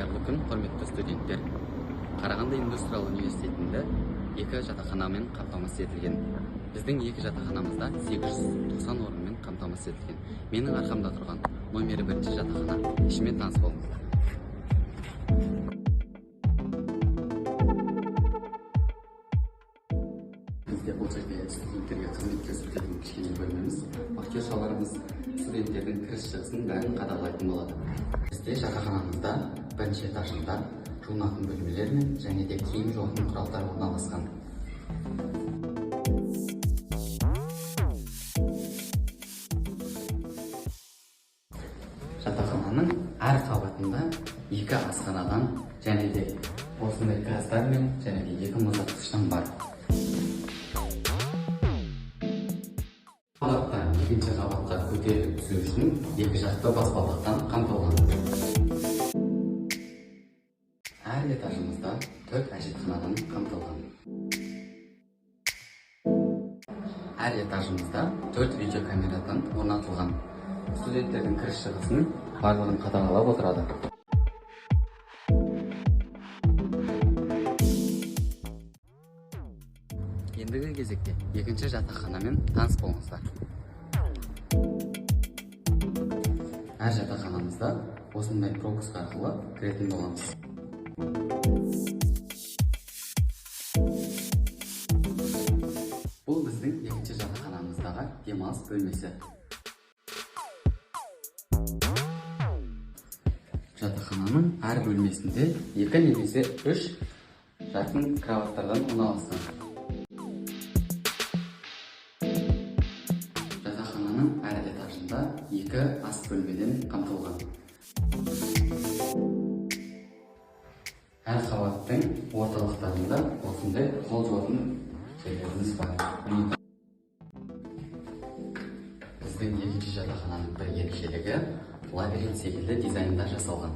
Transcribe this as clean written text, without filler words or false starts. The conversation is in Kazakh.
Кайырлы күн, құрметті студенттер. Қарағанды индустриал университетінде 2 жатақханамен қамтамасыз етілген. Біздің 2 жатақханамызда 890 орынмен қамтамасыз етілген. Менің арқамда тұрған номері 1-ші жатақхана. Ішімен таныс болыңыздар. Бізде бұл жерде студенттерге қызмет көрсететін кішкене бөлмеміз. Бақылаушыларымыз студенттердің кіріс шығысын бәрін қадағалайтын болады. Бізде жатақханамызда 1-ші этажында жуынатын бөлмелер мен және де киім жуатын құралдар орналасқан. Жатақхананың әр қабатында 2 асханадан және де осындай газдар мен және де 2 мұздатқыштан бар. Қабаттан 2-ші қабатқа көтеріліп түсу үшін 2 жақты баспалдақтан қамтылған. Әр этажымызда 4 әжетханадан қамтылған. Әр этажымызда 4 видеокамерадан орнатылған. Студенттердің кіріс шығысын барлығын қадағалап отырады. Ендігі кезекте 2-ші жатақханамен таныс болыңыздар. Әр жатақханамызда осындай пропуск арқылы кіретін боламыз. Бұл біздің 2-ші жатақханамыздағы демалыс бөлмесі. Жатақхананың әр бөлмесінде 2 немесе 3 жатын кроваттардан орналасқан. Жатақхананың әр этажында 2 ас бөлмеден қамтылған. Әр қабаттың орталықтарында осындай қол жуатын жерлеріміз бар. Біздің 2-ші жатақхананың бір ерекшелігі лабиринт секілді дизайнда жасалған.